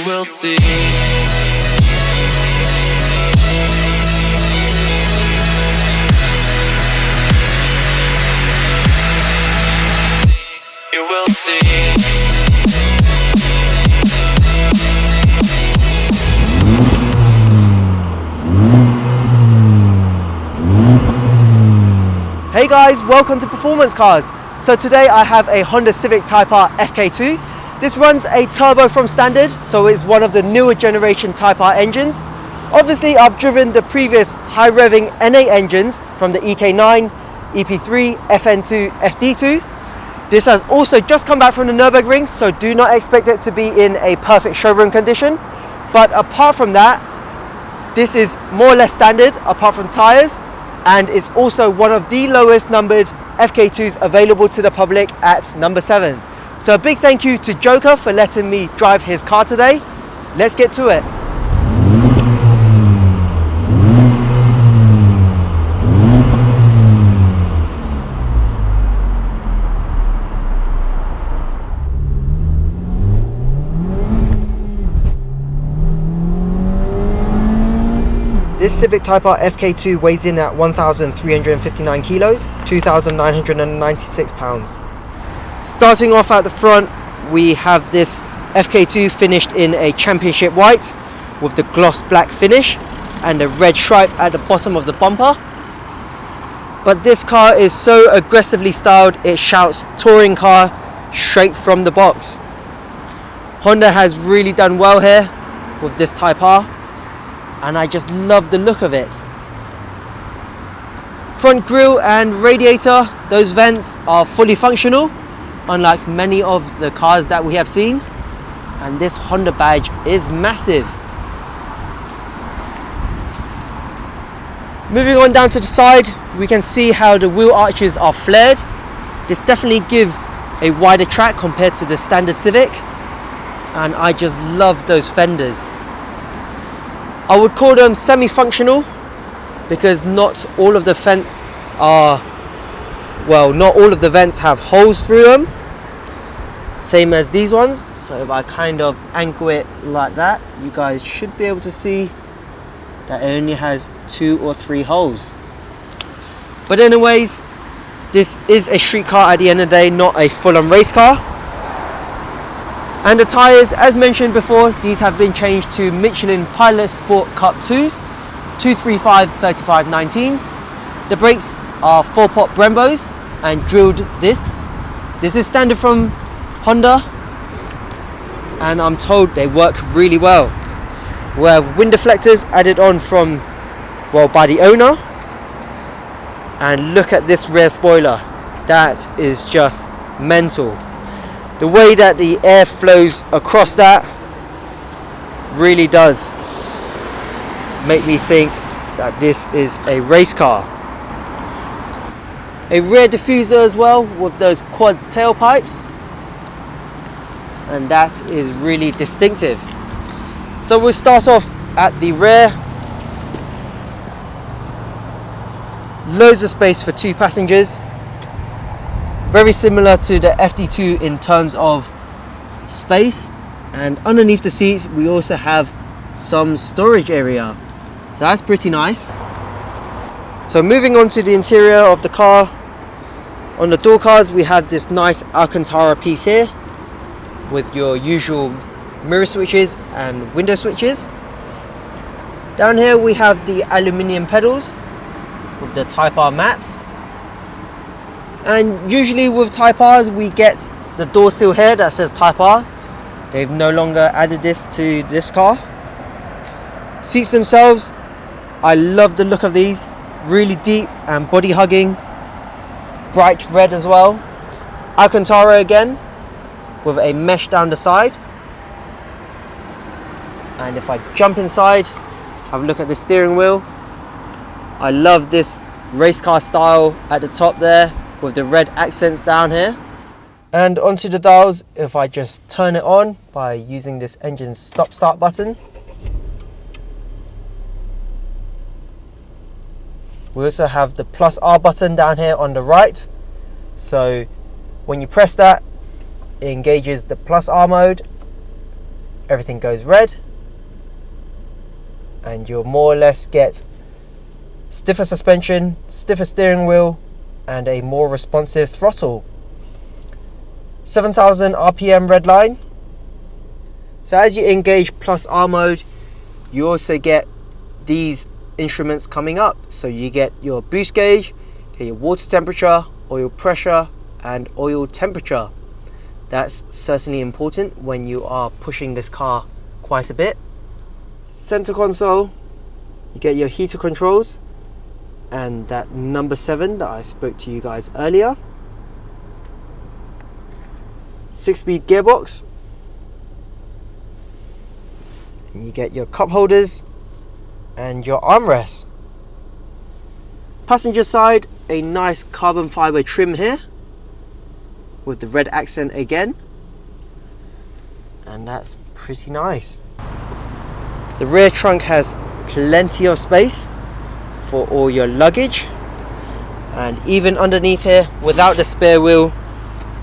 will see. You will see. Hey guys, welcome to Performance Cars. So today I have a Honda Civic Type R FK2. This runs a turbo from standard, so it's one of the newer generation Type R engines. Obviously I've driven the previous high revving N8 engines from the EK9, EP3, FN2, FD2. This has also just come back from the Nürburgring, so do not expect it to be in a perfect showroom condition. But apart from that, this is more or less standard apart from tyres, and it's also one of the lowest numbered FK2s available to the public at number 7. So a big thank you to Joker for letting me drive his car today. Let's get to it. This Civic Type R FK2 weighs in at 1,359 kilos, 2,996 pounds. Starting off at the front, we have this FK2 finished in a championship white with the gloss black finish and a red stripe at the bottom of the bumper. But this car is so aggressively styled, it shouts touring car straight from the box. Honda has really done well here with this Type R, and I just love the look of it. Front grille and radiator, those vents are fully functional, unlike many of the cars that we have seen, and this Honda badge is massive. Moving on down to the side, we can see how the wheel arches are flared. This definitely gives a wider track compared to the standard Civic, and I just love those fenders. I would call them semi-functional because not all of the vents have holes through them, same as these ones. So if I kind of angle it like that, you guys should be able to see that it only has 2 or 3 holes. But anyways, this is a street car at the end of the day, not a full-on race car. And the tyres, as mentioned before, these have been changed to Michelin Pilot Sport Cup 2s, 235/35/19s. The brakes are 4-pot Brembos and drilled discs. This is standard from Honda, and I'm told they work really well. We have wind deflectors added on by the owner. And look at this rear spoiler. That is just mental. The way that the air flows across that really does make me think that this is a race car. A rear diffuser as well with those quad tailpipes, and that is really distinctive. So we'll start off at the rear. Loads of space for 2 passengers. Very similar to the FD2 in terms of space, and underneath the seats we also have some storage area, so that's pretty nice. So moving on to the interior of the car, on the door cards we have this nice Alcantara piece here with your usual mirror switches and window switches. Down here we have the aluminium pedals with the Type R mats. And usually with Type Rs we get the door sill here that says Type R. They've no longer added this to this car. Seats themselves, I love the look of these. Really deep and body hugging. Bright red as well. Alcantara again with a mesh down the side. And if I jump inside, have a look at the steering wheel. I love this race car style at the top there, with the red accents down here. And onto the dials, if I just turn it on by using this engine stop start button, we also have the plus R button down here on the right. So when you press that, it engages the plus R mode, everything goes red, and you'll more or less get stiffer suspension, stiffer steering wheel, and a more responsive throttle. 7,000 RPM red line. So as you engage plus R mode, you also get these instruments coming up. So you get your boost gauge, get your water temperature, oil pressure, and oil temperature. That's certainly important when you are pushing this car quite a bit. Center console, you get your heater controls and that number 7 that I spoke to you guys earlier. 6-speed gearbox. And you get your cup holders and your armrests. Passenger side, a nice carbon fiber trim here with the red accent again, and that's pretty nice. The rear trunk has plenty of space for all your luggage, and even underneath here, without the spare wheel,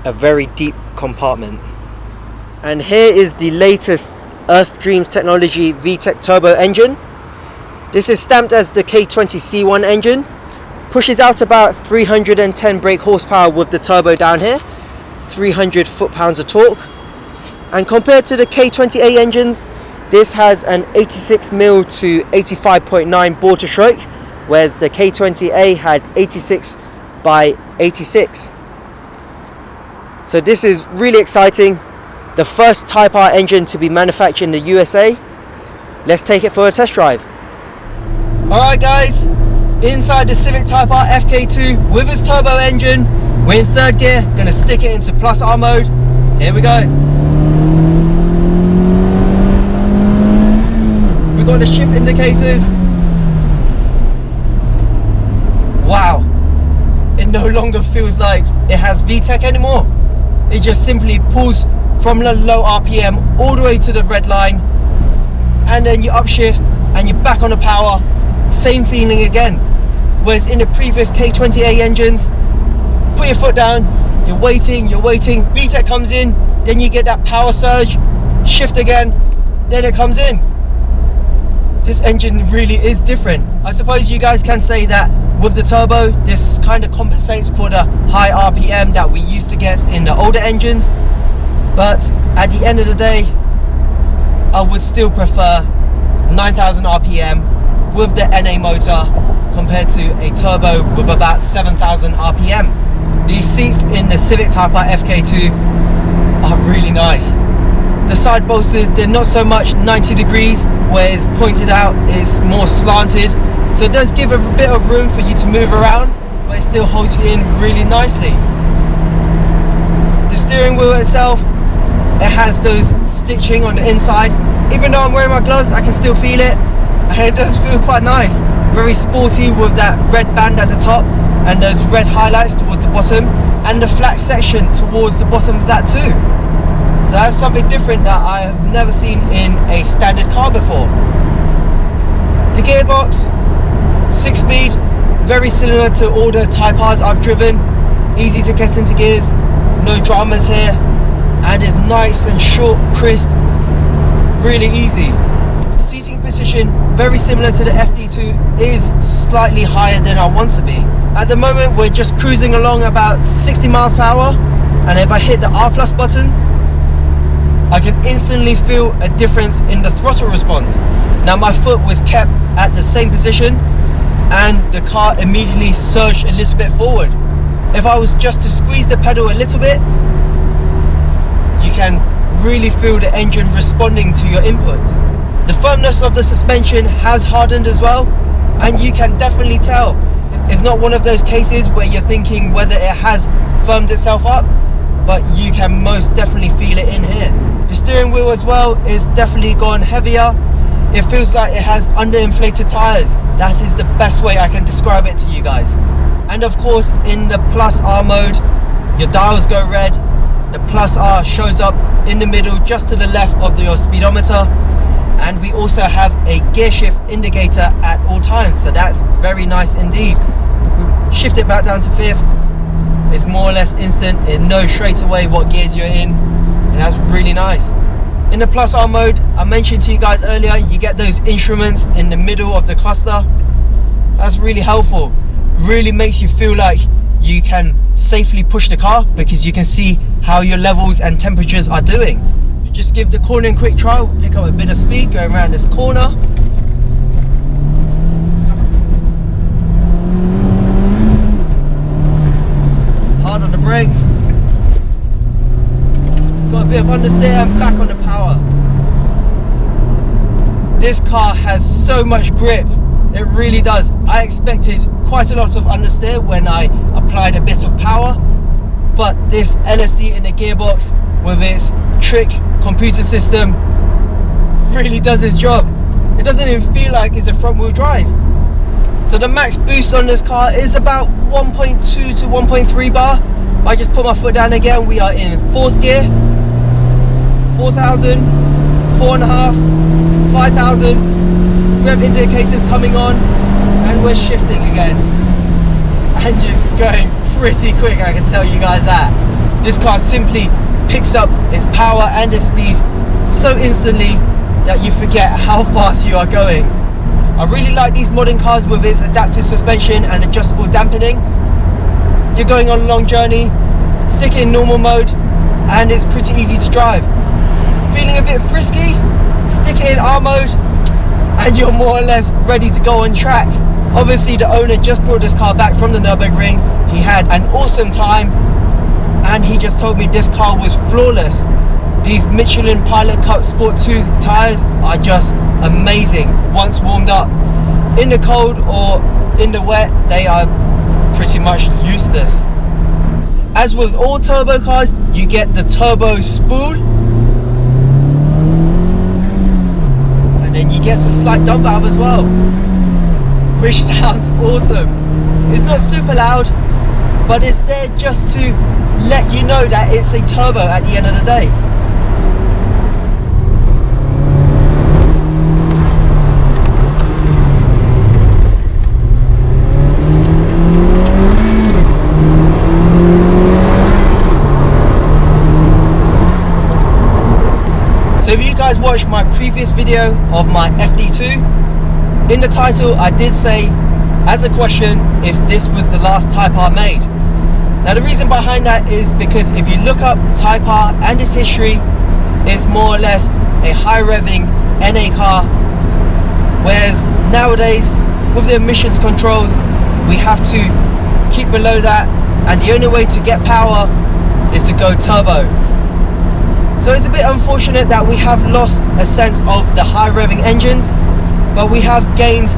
a very deep compartment. And here is the latest Earth Dreams Technology VTEC turbo engine. This is stamped as the K20C1 engine, pushes out about 310 brake horsepower with the turbo down here, 300 foot-pounds of torque, and compared to the K20A engines, this has an 86mm to 85.9 bore to stroke, whereas the K20A had 86 by 86. So this is really exciting. The first Type R engine to be manufactured in the USA. Let's take it for a test drive. Alright guys, inside the Civic Type R FK2 with its turbo engine. We're in 3rd gear, gonna stick it into plus R mode. Here we go. We've got the shift indicators. Wow, it no longer feels like it has VTEC anymore. It just simply pulls from the low RPM all the way to the red line, and then you upshift and you're back on the power. Same feeling again. Whereas in the previous K20A engines, put your foot down, you're waiting, VTEC comes in, then you get that power surge, shift again, then it comes in. This engine really is different. I suppose you guys can say that with the turbo, this kind of compensates for the high RPM that we used to get in the older engines. But at the end of the day, I would still prefer 9,000 RPM with the NA motor compared to a turbo with about 7,000 RPM. These seats in the Civic Type R FK2 are really nice. The side bolsters, they're not so much 90 degrees, whereas pointed out is more slanted. So it does give a bit of room for you to move around, but it still holds you in really nicely. The steering wheel itself, it has those stitching on the inside. Even though I'm wearing my gloves, I can still feel it, and it does feel quite nice. Very sporty with that red band at the top and those red highlights towards the bottom, and the flat section towards the bottom of that too. So that's something different that I have never seen in a standard car before. The gearbox, 6-speed, very similar to all the Type Rs I've driven. Easy to get into gears, no dramas here, and it's nice and short, crisp, really easy. The seating position, very similar to the FD2, is slightly higher than I want to be. At the moment we're just cruising along about 60 miles per hour, and if I hit the R+ button, I can instantly feel a difference in the throttle response. Now my foot was kept at the same position and the car immediately surged a little bit forward. If I was just to squeeze the pedal a little bit, you can really feel the engine responding to your inputs. The firmness of the suspension has hardened as well, and you can definitely tell. It's not one of those cases where you're thinking whether it has firmed itself up, but you can most definitely feel it in here. The steering wheel as well is definitely gone heavier. It feels like it has underinflated tires. That is the best way I can describe it to you guys. And of course, in the plus R mode, your dials go red. The plus R shows up in the middle just to the left of your speedometer, and we also have a gear shift indicator at all times, so that's very nice indeed. Shift it back down to 5th, it's more or less instant. It knows straight away what gears you're in, and that's really nice. In the Plus R mode, I mentioned to you guys earlier, you get those instruments in the middle of the cluster. That's really helpful. Really makes you feel like you can safely push the car because you can see how your levels and temperatures are doing. You just give the cornering quick trial, pick up a bit of speed going around this corner. Hard on the brakes. Got a bit of understeer and back on the power. This car has so much grip. It really does. I expected quite a lot of understeer when I applied a bit of power, but this LSD in the gearbox with its trick computer system really does its job. It doesn't even feel like it's a front wheel drive. So the max boost on this car is about 1.2 to 1.3 bar. I just put my foot down again. We are in 4th gear, 4,000, 4.5, 5,000. Rev indicators coming on, and we're shifting again, and just going pretty quick, I can tell you guys that. This car simply picks up its power and its speed so instantly that you forget how fast you are going. I really like these modern cars with its adaptive suspension and adjustable dampening. You're going on a long journey, stick it in normal mode, and it's pretty easy to drive. Feeling a bit frisky, stick it in R mode, and you're more or less ready to go on track. Obviously the owner just brought this car back from the Nürburgring. He had an awesome time and he just told me this car was flawless. These Michelin Pilot Sport 2 tyres are just amazing once warmed up. In the cold or in the wet, they are pretty much useless. As with all turbo cars, you get the turbo spool, and then you get a slight dump valve as well, which sounds awesome. It's not super loud, but it's there just to let you know that it's a turbo at the end of the day. So if you guys watched my previous video of my FD2, in the title I did say as a question if this was the last Type R made. Now the reason behind that is because if you look up Type R and its history, it's more or less a high revving NA car, whereas nowadays with the emissions controls we have to keep below that, and the only way to get power is to go turbo. So it's a bit unfortunate that we have lost a sense of the high revving engines, but we have gained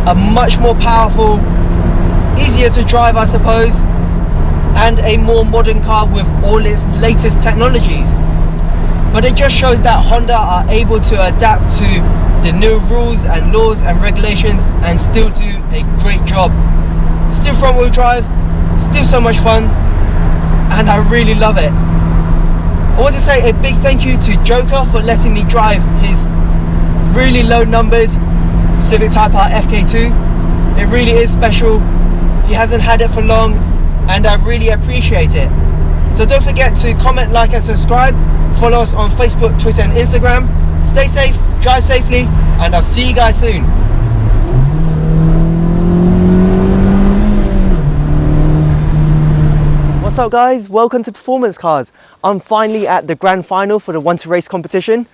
a much more powerful, easier to drive I suppose, and a more modern car with all its latest technologies. But it just shows that Honda are able to adapt to the new rules and laws and regulations and still do a great job. Still front wheel drive, still so much fun, and I really love it. I want to say a big thank you to Joker for letting me drive his really low numbered Civic Type R FK2. It really is special. He hasn't had it for long and I really appreciate it. So don't forget to comment, like and subscribe. Follow us on Facebook, Twitter and Instagram. Stay safe, drive safely, and I'll see you guys soon. What's up guys, welcome to Performance Cars. I'm finally at the grand final for the Want to Race competition.